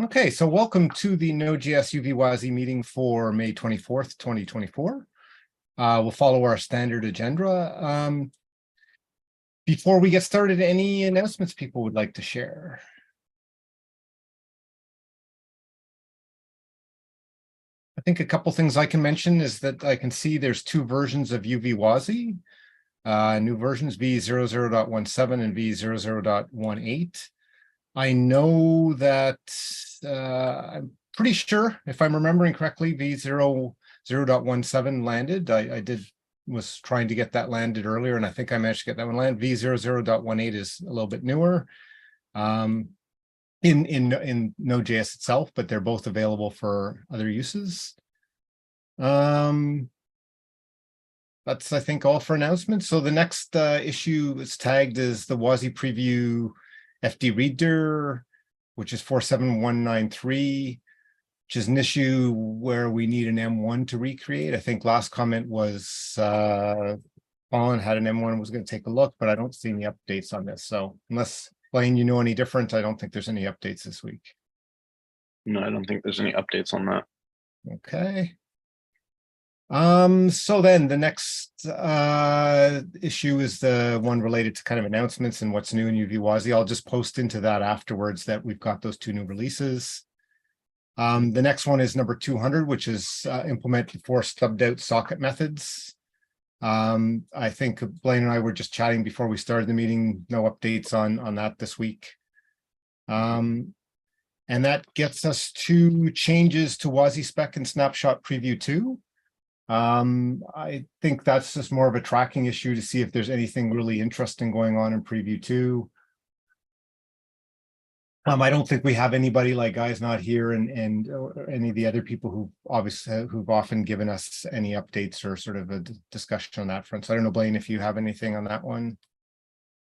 Okay, so welcome to the Node.js uvwasi meeting for May 24th, 2024. We'll follow our standard agenda. Before we get started, any announcements people would like to share? I think a couple things I can mention is that I can see there's two versions of uvwasi. New versions v00.17 and v00.18. I know that I'm pretty sure, if I'm remembering correctly, v00.17 landed. I was trying to get that landed earlier, and I think I managed to get that one landed. v00.18 is a little bit newer in Node.js itself, but they're both available for other uses. That's, I think, all for announcements. So the next issue is tagged as the WASI preview FD reader, which is 47193, which is an issue where we need an M1 to recreate. I think last comment was Colin had an M1 and was going to take a look, but I don't see any updates on this. So unless, Blaine, you know any different, I don't think there's any updates this week. No, I don't think there's any updates on that. Okay. So then the next issue is the one related to kind of announcements and what's new in uvwasi. I'll just post into that afterwards that we've got those two new releases. The next one is number 200, which is implement for stubbed out socket methods. I think Blaine and I were just chatting before we started the meeting. No updates on that this week. And that gets us to changes to WASI spec and snapshot preview 2. I think that's just more of a tracking issue to see if there's anything really interesting going on in preview 2. I don't think we have anybody, like Guy's not here, and or any of the other people who've often given us any updates or sort of a discussion on that front. So I don't know, Blaine, if you have anything on that one.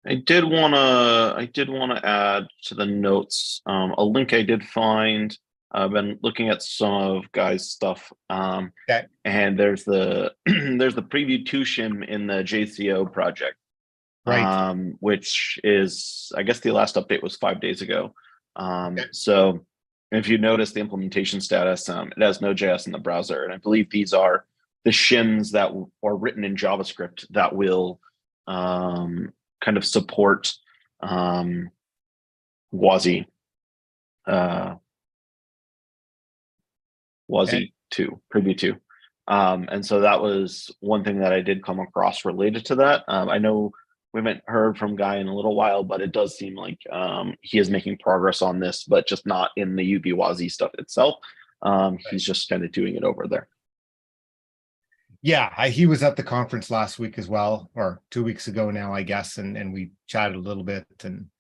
I did want to add to the notes a link I did find. I've been looking at some of Guy's stuff, Okay. and there's the there's the preview 2 shim in the JCO project, Right. which is, I guess the last update was 5 days ago. Okay. So if you notice the implementation status, it has Node.js in the browser, and I believe these are the shims that are written in JavaScript that will kind of support WASI. WASI 2, preview 2. And so that was one thing that I did come across related to that. I know we haven't heard from Guy in a little while, but it does seem like he is making progress on this, but just not in the uvwasi stuff itself. He's just kind of doing it over there. Yeah, he was at the conference last week as well, or 2 weeks ago now, I guess, and we chatted a little bit. And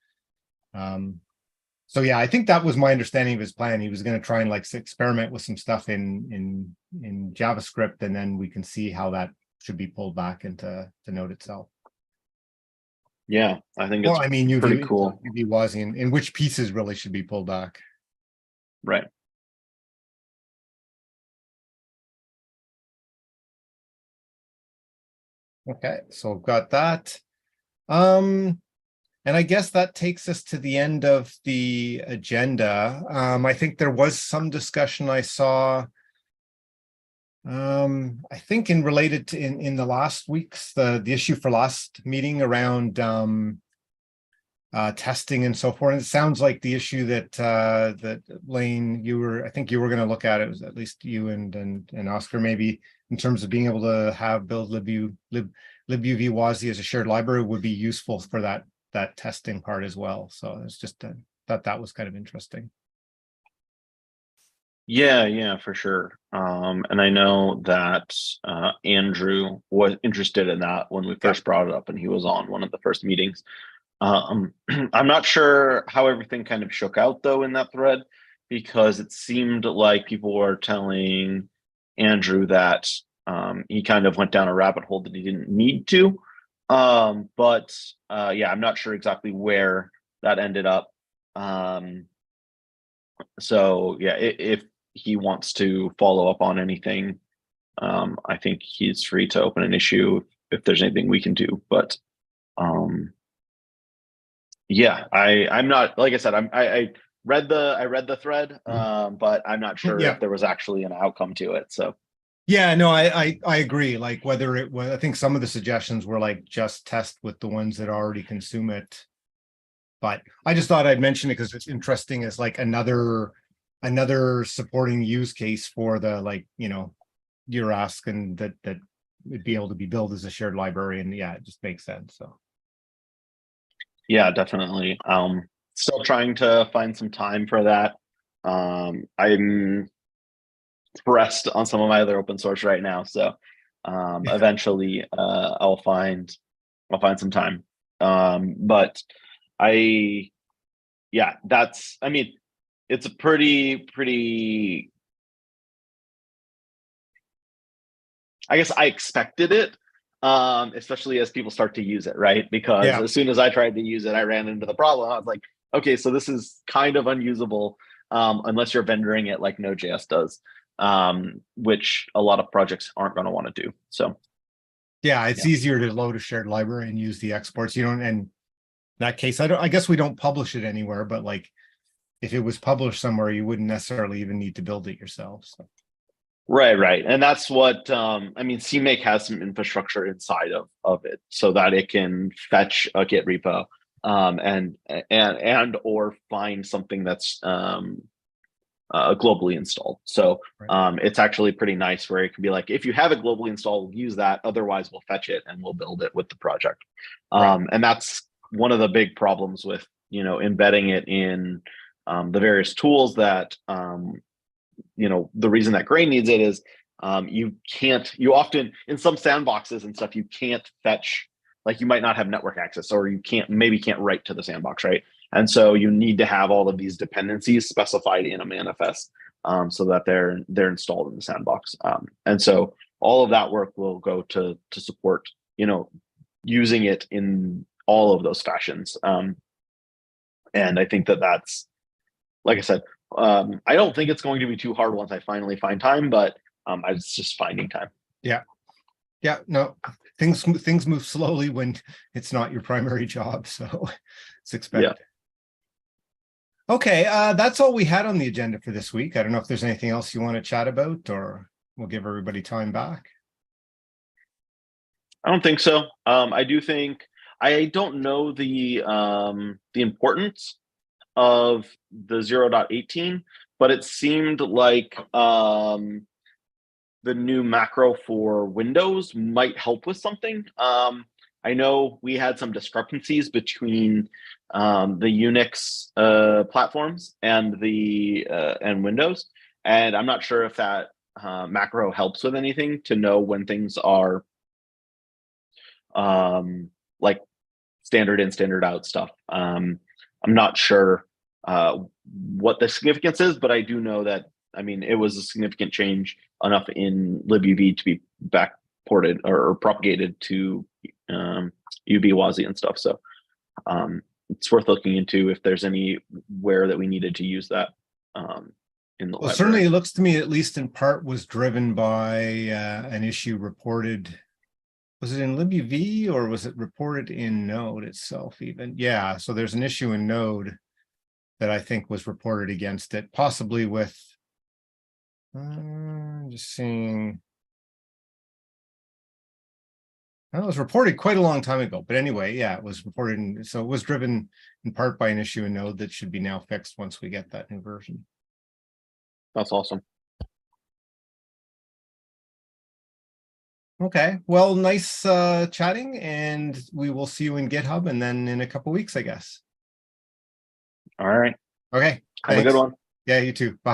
so yeah, I think that was my understanding of his plan. He was going to try and like experiment with some stuff in JavaScript, and then we can see how that should be pulled back into the Node itself. Yeah, I think it's pretty cool. uvwasi in which pieces really should be pulled back. Right. Okay, so I've got that. And I guess that takes us to the end of the agenda. I think there was some discussion I saw. I think related to in the last week's the issue for last meeting around testing and so forth. And it sounds like the issue that Lane, I think you were going to look at it, was at least you and Oscar, maybe, in terms of being able to build libuvwasi as a shared library would be useful for that testing part as well. So it's just thought that was kind of interesting. Yeah, for sure. And I know that Andrew was interested in that when we first brought it up, and he was on one of the first meetings. I'm not sure how everything kind of shook out though in that thread, because it seemed like people were telling Andrew that he kind of went down a rabbit hole that he didn't need to. But yeah, I'm not sure exactly where that ended up. So yeah, if he wants to follow up on anything, I think he's free to open an issue if there's anything we can do. But yeah, I'm not, like I said, read the thread, but I'm not sure Yeah. if there was actually an outcome to it. So Yeah, no, I agree. Like whether it was, I think some of the suggestions were like just test with the ones that already consume it. But I just thought I'd mention it because it's interesting as like another supporting use case for the, like, you're asking that it'd be able to be built as a shared library, and yeah, it just makes sense. So yeah, definitely. Still trying to find some time for that. I'm pressed on some of my other open source right now, so yeah, eventually I'll find some time. But I yeah, that's, I mean, it's a pretty, I guess I expected it, especially as people start to use it, right? Because yeah, as soon as I tried to use it, I ran into the problem. I was like, okay, so this is kind of unusable unless you're vendoring it like Node.js does, which a lot of projects aren't going to want to do. So yeah. It's yeah, easier to load a shared library and use the exports. You don't, and in that case, I guess we don't publish it anywhere, but like if it was published somewhere, you wouldn't necessarily even need to build it yourself. So right, and that's what I mean. CMake has some infrastructure inside of it so that it can fetch a Git repo and or find something that's globally installed. So right, it's actually pretty nice where it can be like, if you have it globally installed, use that. Otherwise, we'll fetch it and we'll build it with the project. right, And that's one of the big problems with embedding it in the various tools that the reason that Grain needs it is you often in some sandboxes and stuff, you can't fetch, like you might not have network access, or you can't write to the sandbox, right? And so you need to have all of these dependencies specified in a manifest so that they're installed in the sandbox. And so all of that work will go to support using it in all of those fashions. And I think that that's, like I said, I don't think it's going to be too hard once I finally find time, but it's just finding time. yeah, yeah. No, things move slowly when it's not your primary job, so it's Yeah. expected. Okay, that's all we had on the agenda for this week. I don't know if there's anything else you want to chat about, or we'll give everybody time back. I don't think so. I do think I don't know the importance of the 0.18, but it seemed like the new macro for Windows might help with something. I know we had some discrepancies between the Unix platforms and and Windows, and I'm not sure if that macro helps with anything to know when things are like standard in, standard out stuff. I'm not sure what the significance is, but I do know that, I mean, it was a significant change enough in libuv to be backported or propagated to uvwasi and stuff. So it's worth looking into if there's anywhere that we needed to use that in the Well, library. certainly it looks to me, at least in part, was driven by an issue reported. Was it in libuv or was it reported in Node itself even? Yeah, so there's an issue in Node that I think was reported against it, possibly with, just seeing. Well, it was reported quite a long time ago, but anyway, yeah, it was reported, so it was driven in part by an issue in Node that should be now fixed once we get that new version. That's awesome. Okay, well, nice chatting, and we will see you in GitHub and then in a couple weeks, I guess. All right. Okay, Have a good thanks. one. Yeah, you too. Bye.